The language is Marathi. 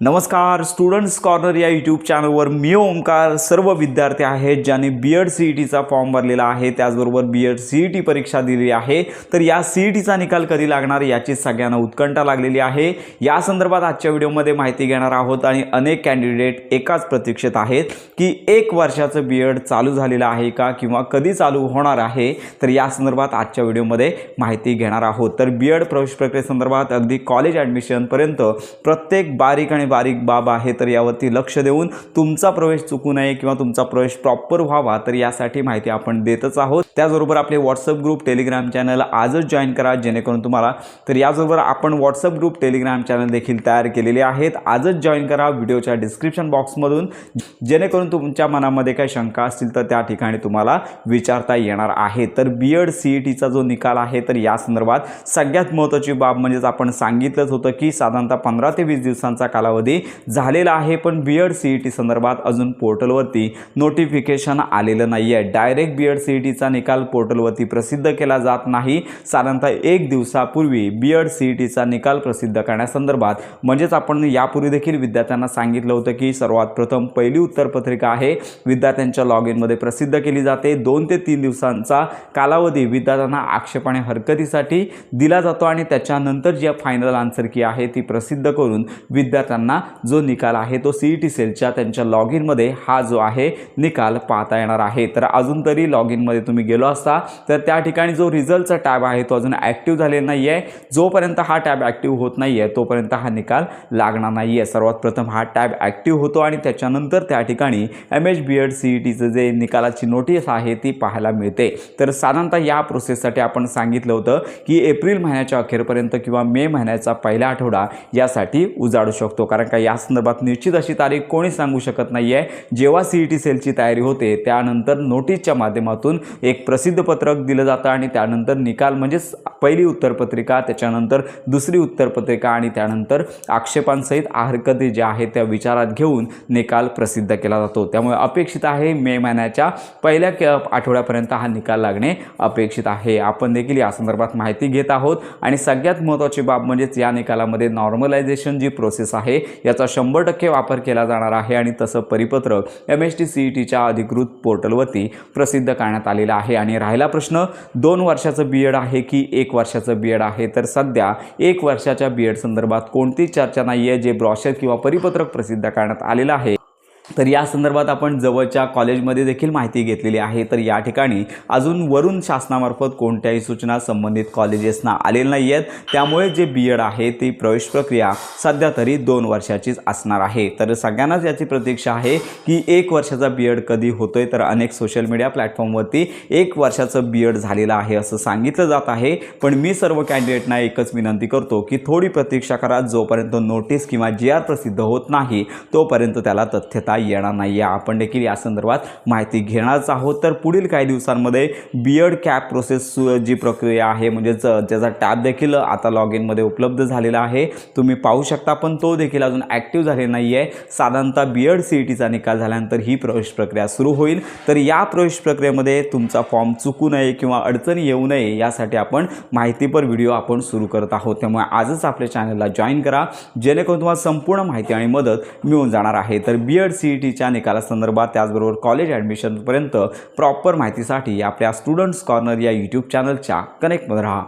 नमस्कार स्टुडंट्स कॉर्नर या यूट्यूब चॅनलवर मी ओमकार सर्व विद्यार्थी आहेत ज्यांनी बीएड सीईटीचा फॉर्म भरलेला आहे, त्याचबरोबर बीएड सीईटी परीक्षा दिली आहे। तर या सीईटीचा निकाल कधी लागणार याची सगळ्यांना उत्कंठा लागलेली आहे। या संदर्भात आजच्या व्हिडिओमध्ये माहिती घेणार आहोत आणि अनेक कॅन्डिडेट एकाच प्रतीक्षेत आहेत की 1 वर्षाचं बीएड चालू झालेलं आहे का किंवा कधी चालू होणार आहे। तर या संदर्भात आजच्या व्हिडिओमध्ये माहिती घेणार आहोत। तर बीएड प्रवेश प्रक्रियेसंदर्भात अगदी कॉलेज ॲडमिशन पर्यंत प्रत्येक बारीक बाब आहे, तर यावरती लक्ष देऊन तुमचा प्रवेश चुकू नये किंवा तुमचा प्रवेश प्रॉपर व्हावा तर यासाठी माहिती आपण देतच आहोत। त्याचबरोबर आपले व्हॉट्सअप ग्रुप टेलिग्राम चॅनल आजच जॉईन करा जेणेकरून तुम्हाला तर याचबरोबर आपण व्हॉट्सअप ग्रुप टेलिग्राम चॅनल देखील तयार केलेले आहेत, आजच जॉईन करा व्हिडिओच्या डिस्क्रिप्शन बॉक्समधून, जेणेकरून तुमच्या मनामध्ये काही शंका असतील तर त्या ठिकाणी तुम्हाला विचारता येणार आहे। तर बीएड सीईटीचा जो निकाल आहे तर या संदर्भात सगळ्यात महत्त्वाची बाब म्हणजे आपण सांगितलंच होतं की साधारणतः 15 ते 20 दिवसांचा कालावधी झालेला आहे, पण बीएड सीईटी संदर्भात अजून पोर्टलवरती नोटिफिकेशन आलेलं नाही आहे। डायरेक्ट बीएड सीईटीचा निकाल पोर्टलवरती प्रसिद्ध केला जात नाही। साधारणतः 1 दिवसापूर्वी बीएड सीईटीचा निकाल प्रसिद्ध करण्यासंदर्भात म्हणजेच आपण यापूर्वी देखील विद्यार्थ्यांना सांगितलं होतं की सर्वात प्रथम पहिली उत्तरपत्रिका आहे विद्यार्थ्यांच्या लॉग इनमध्ये प्रसिद्ध केली जाते। 2 ते 3 दिवसांचा कालावधी विद्यार्थ्यांना आक्षेप आणि हरकतीसाठी दिला जातो आणि त्याच्यानंतर जी फायनल आन्सर की आहे ती प्रसिद्ध करून विद्यार्थ्यांना जो निकाल आहे तो सीईटी सेलच्या त्यांच्या लॉग इनमध्ये हा जो आहे निकाल पाहता येणार आहे। तर अजून तरी लॉग इनमध्ये तुम्ही गेलो असता तर त्या ठिकाणी जो रिझल्टचा टॅब आहे तो अजून ॲक्टिव्ह झालेला नाही आहे। जोपर्यंत हा टॅब ॲक्टिव्ह होत नाही आहे तोपर्यंत हा निकाल लागणार नाही आहे। सर्वात प्रथम हा टॅब ॲक्टिव्ह होतो आणि त्याच्यानंतर त्या ठिकाणी बीएड सीईटीचं जे निकालाची नोटीस आहे ती पाहायला मिळते। तर साधारणतः या प्रोसेससाठी आपण सांगितलं होतं की एप्रिल महिन्याच्या अखेरपर्यंत किंवा मे महिन्याचा पहिला आठवडा यासाठी उजाडू शकतो, कारण का या संदर्भात निश्चित अशी तारीख कोणी सांगू शकत नाही आहे। जेव्हा सीईटी सेलची तयारी होते त्यानंतर नोटीसच्या माध्यमातून एक प्रसिद्ध पत्रक दिलं जातं आणि त्यानंतर निकाल म्हणजेच पहिली उत्तरपत्रिका, त्याच्यानंतर दुसरी उत्तरपत्रिका आणि त्यानंतर आक्षेपांसहित हरकती ज्या आहेत त्या विचारात घेऊन निकाल प्रसिद्ध केला जातो। त्यामुळे अपेक्षित आहे मे महिन्याच्या पहिल्या आठवड्यापर्यंत हा निकाल लागणे अपेक्षित आहे। आपण देखील या संदर्भात माहिती घेत आहोत आणि सगळ्यात महत्त्वाची बाब म्हणजेच या निकालामध्ये नॉर्मलायझेशन जी प्रोसेस आहे याचा 100% वापर केला जाणार आहे आणि तसं परिपत्रक MST सीईटीच्या अधिकृत पोर्टलवरती प्रसिद्ध करण्यात आलेला आहे। आणि राहिला प्रश्न 2 वर्षाचं बीएड आहे की 1 वर्षाचं बीएड आहे, तर सध्या 1 वर्षाच्या बीएड संदर्भात कोणतीच चर्चा नाही आहे जे ब्रॉशर किंवा परिपत्रक प्रसिद्ध करण्यात आलेलं आहे। तर या संदर्भात आपण जवळच्या कॉलेजमध्ये देखील माहिती घेतलेली आहे। तर या ठिकाणी अजून वरून शासनामार्फत कोणत्याही सूचना संबंधित कॉलेजेसना आलेल्या नाही आहेत, त्यामुळे जे बीएड आहे ती प्रवेश प्रक्रिया सध्या तरी 2 वर्षाचीच असणार आहे। तर सगळ्यांनाच याची प्रतीक्षा आहे की 1 वर्षाचा बीएड कधी होतोय, तर अनेक सोशल मीडिया प्लॅटफॉर्मवरती 1 वर्षाचं बीएड झालेलं आहे असं सांगितलं जात आहे। पण मी सर्व कॅन्डिडेटना एकच विनंती करतो की थोडी प्रतीक्षा करा, जोपर्यंत नोटीस किंवा GR प्रसिद्ध होत नाही तोपर्यंत त्याला तथ्यता येणार नाही आहे। आपण देखील या संदर्भात माहिती घेणारच आहोत। तर पुढील काही दिवसांमध्ये बीएड कॅप प्रोसेस जी प्रक्रिया आहे म्हणजेच त्याचा टॅब देखील आता लॉग इनमध्ये उपलब्ध झालेला आहे, तुम्ही पाहू शकता, पण तो देखील अजून ॲक्टिव्ह झालेला नाही आहे। साधारणतः बीएड सीईटीचा निकाल झाल्यानंतर ही प्रवेश प्रक्रिया सुरू होईल। तर या प्रवेश प्रक्रियेमध्ये तुमचा फॉर्म चुकू नये किंवा अडचणी येऊ नये यासाठी आपण माहितीपर व्हिडिओ आपण सुरू करत आहोत। त्यामुळे आजच आपल्या चॅनलला जॉईन करा जेणेकरून तुम्हाला संपूर्ण माहिती आणि मदत मिळून जाणार आहे। तर बीएड सीईटीच्या निकालासंदर्भात त्याचबरोबर कॉलेज ॲडमिशनपर्यंत प्रॉपर माहितीसाठी आपल्या स्टुडंट्स कॉर्नर या यूट्यूब चॅनलच्या कनेक्टमध्ये राहा।